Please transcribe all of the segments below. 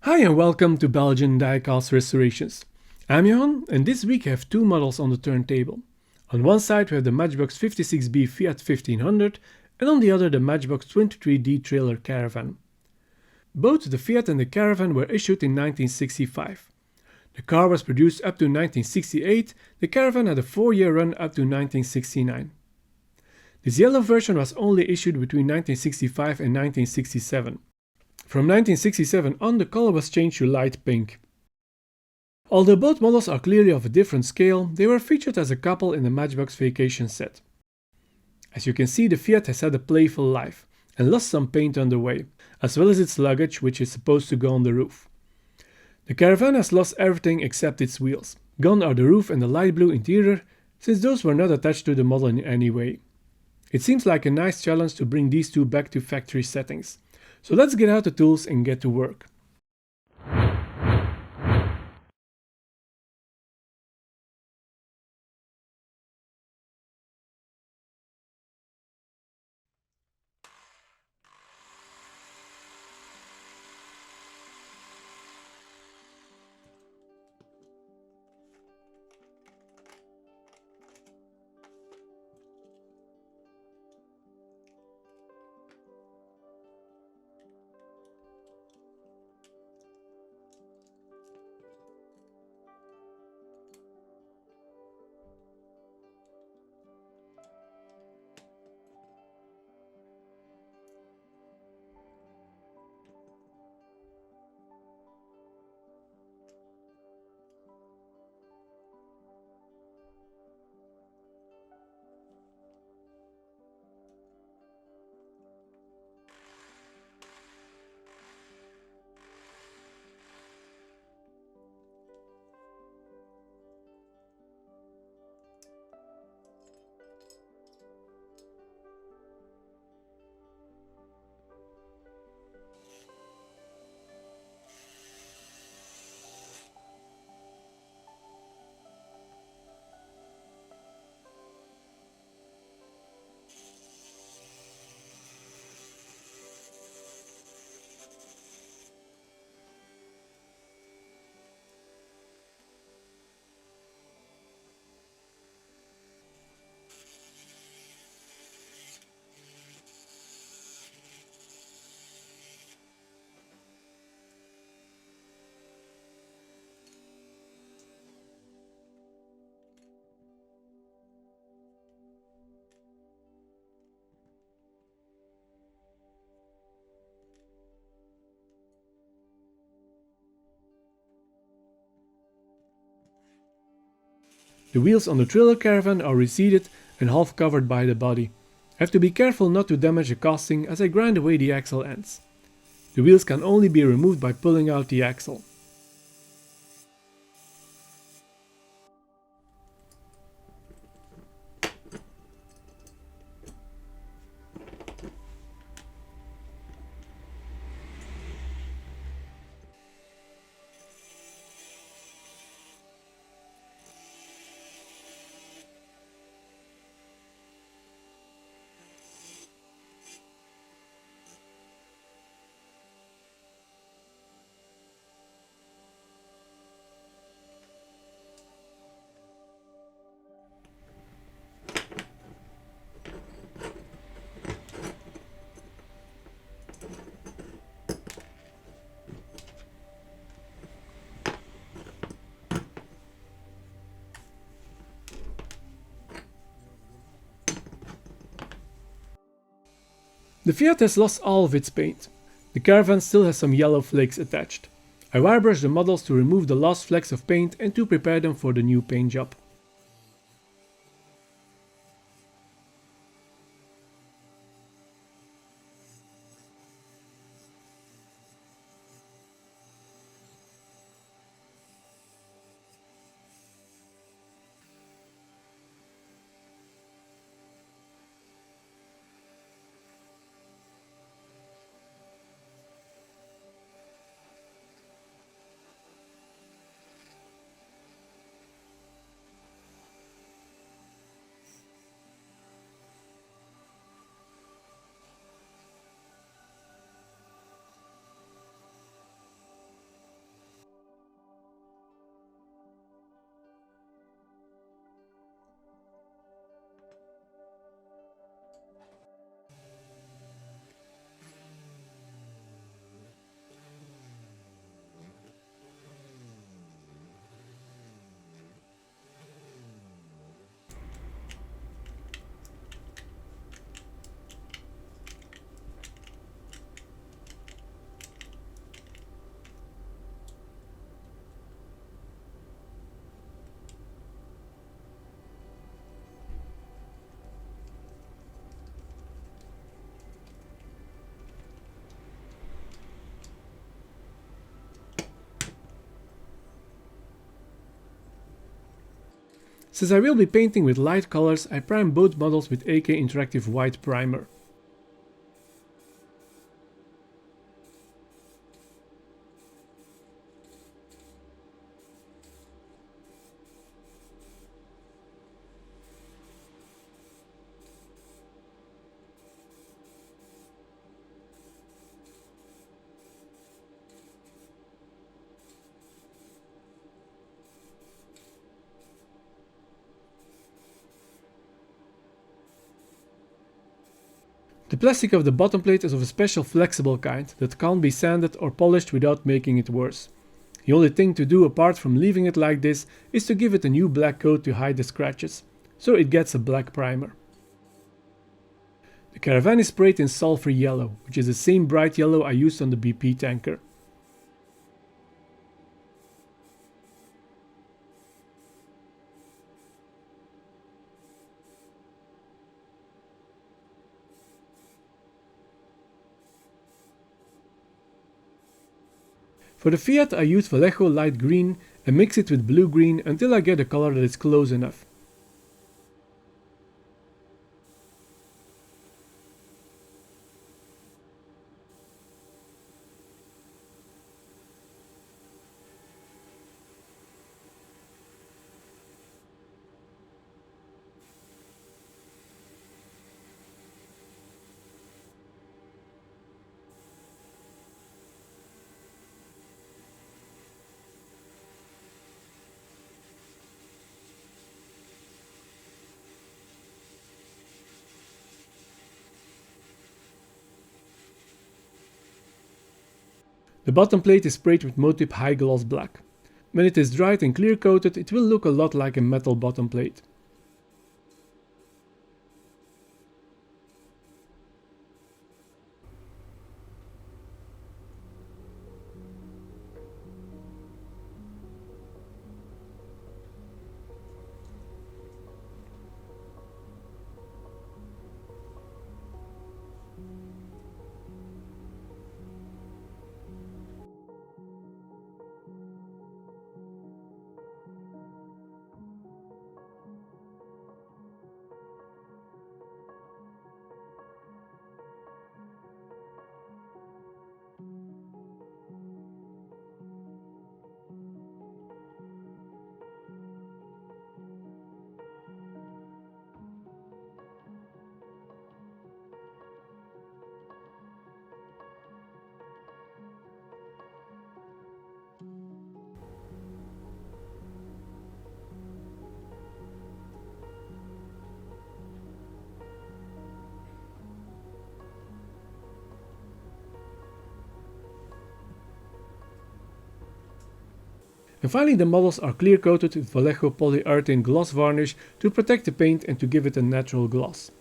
Hi and welcome to Belgian Diecast Restorations. I'm Johan and this week I have two models on the turntable. On one side we have the Matchbox 56B Fiat 1500 and on the other the Matchbox 23D trailer Caravan. Both the Fiat and the Caravan were issued in 1965. The car was produced up to 1968, the Caravan had a 4-year run up to 1969. This yellow version was only issued between 1965 and 1967. From 1967 on, the color was changed to light pink. Although both models are clearly of a different scale, they were featured as a couple in the Matchbox vacation set. As you can see, the Fiat has had a playful life and lost some paint on the way, as well as its luggage, which is supposed to go on the roof. The Caravan has lost everything except its wheels. Gone are the roof and the light blue interior, since those were not attached to the model in any way. It seems like a nice challenge to bring these two back to factory settings. So let's get out the tools and get to work. The wheels on the trailer Caravan are receded and half covered by the body. I have to be careful not to damage the casting as I grind away the axle ends. The wheels can only be removed by pulling out the axle. The Fiat has lost all of its paint. The Caravan still has some yellow flakes attached. I wirebrush the models to remove the last flecks of paint and to prepare them for the new paint job. Since I will be painting with light colors, I prime both models with AK Interactive White Primer. The plastic of the bottom plate is of a special flexible kind that can't be sanded or polished without making it worse. The only thing to do apart from leaving it like this is to give it a new black coat to hide the scratches, so it gets a black primer. The Caravan is sprayed in sulfur yellow, which is the same bright yellow I used on the BP tanker. For the Fiat I use Vallejo light green and mix it with blue-green until I get a color that is close enough. The bottom plate is sprayed with Motip High Gloss Black. When it is dried and clear coated, it will look a lot like a metal bottom plate. And finally the models are clear coated with Vallejo polyurethane gloss varnish to protect the paint and to give it a natural gloss.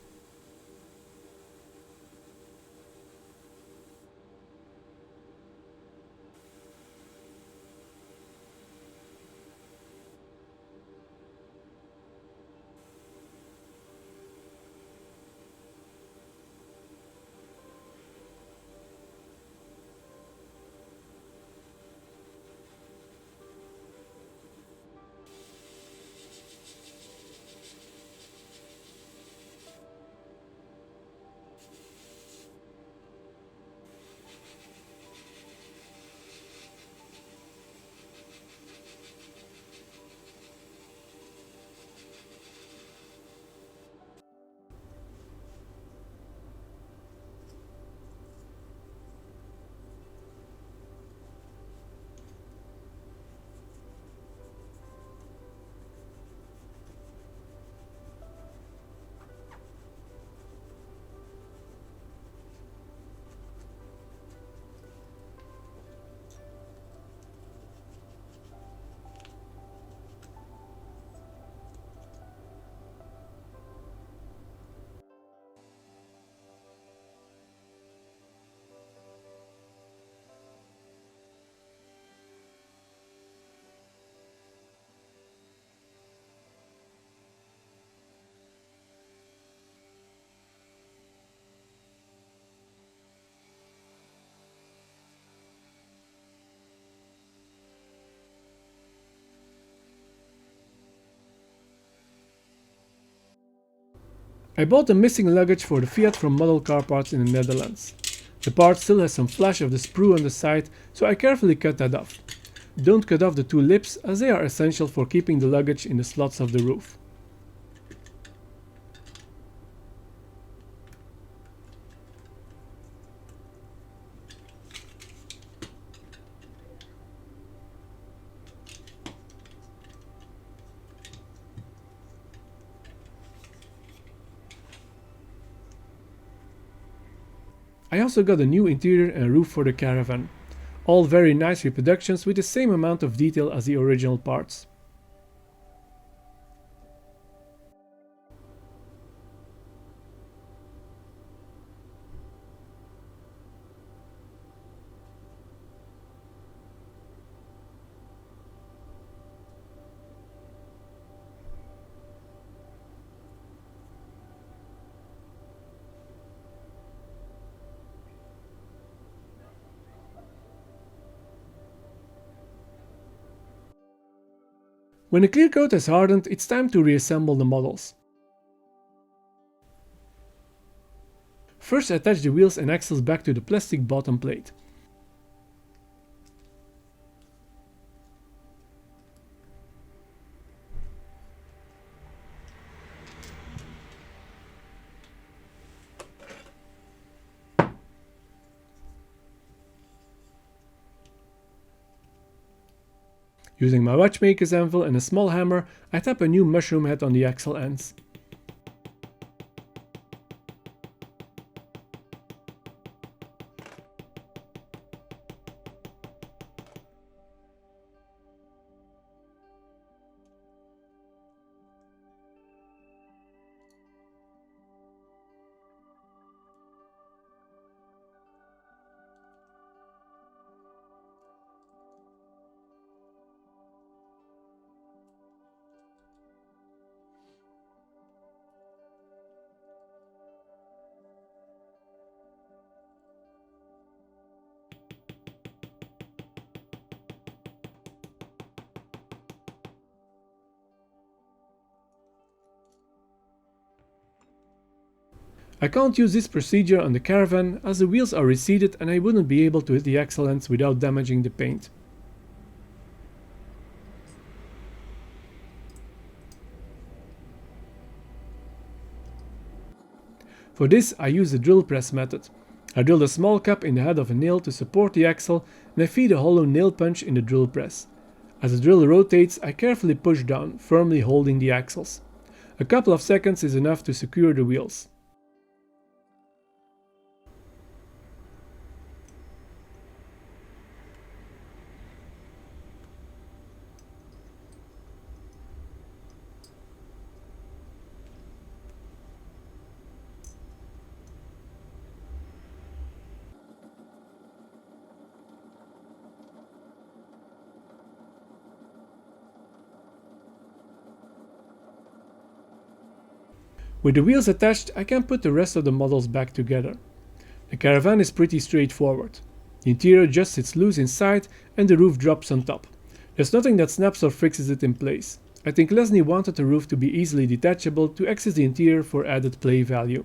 I bought the missing luggage for the Fiat from Model Car Parts in the Netherlands. The part still has some flash of the sprue on the side, so I carefully cut that off. Don't cut off the two lips, as they are essential for keeping the luggage in the slots of the roof. I also got a new interior and roof for the Caravan. All very nice reproductions with the same amount of detail as the original parts. When the clear coat has hardened, it's time to reassemble the models. First, attach the wheels and axles back to the plastic bottom plate. Using my watchmaker's anvil and a small hammer, I tap a new mushroom head on the axle ends. I can't use this procedure on the Caravan as the wheels are reseated and I wouldn't be able to hit the axle ends without damaging the paint. For this I use the drill press method. I drilled a small cup in the head of a nail to support the axle and I feed a hollow nail punch in the drill press. As the drill rotates, I carefully push down, firmly holding the axles. A couple of seconds is enough to secure the wheels. With the wheels attached, I can put the rest of the models back together. The Caravan is pretty straightforward. The interior just sits loose inside and the roof drops on top. There's nothing that snaps or fixes it in place. I think Lesney wanted the roof to be easily detachable to access the interior for added play value.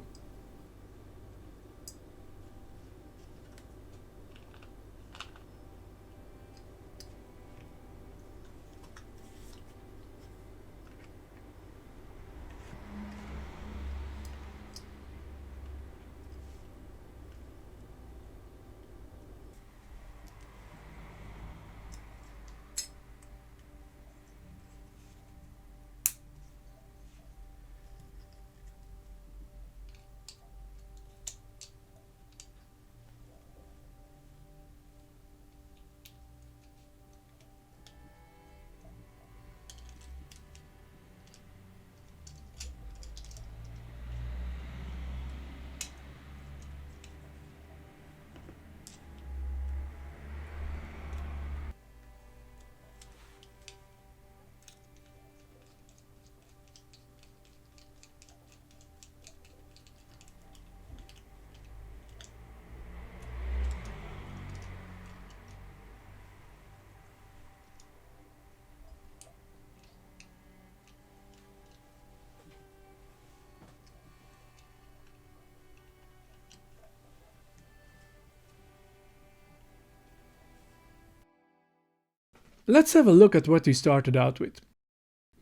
Let's have a look at what we started out with.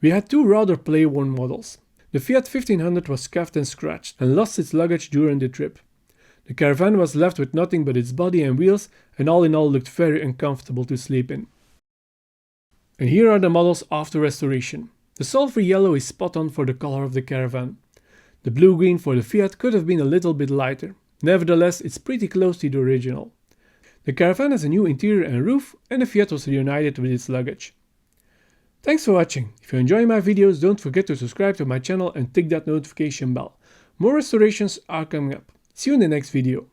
We had two rather play-worn models. The Fiat 1500 was scuffed and scratched and lost its luggage during the trip. The Caravan was left with nothing but its body and wheels, and all in all looked very uncomfortable to sleep in. And here are the models after restoration. The sulfur yellow is spot on for the color of the Caravan. The blue-green for the Fiat could have been a little bit lighter. Nevertheless, it's pretty close to the original. The Caravan has a new interior and roof, and the Fiat was reunited with its luggage. Thanks for watching. If you enjoy my videos, don't forget to subscribe to my channel and tick that notification bell. More restorations are coming up. See you in the next video.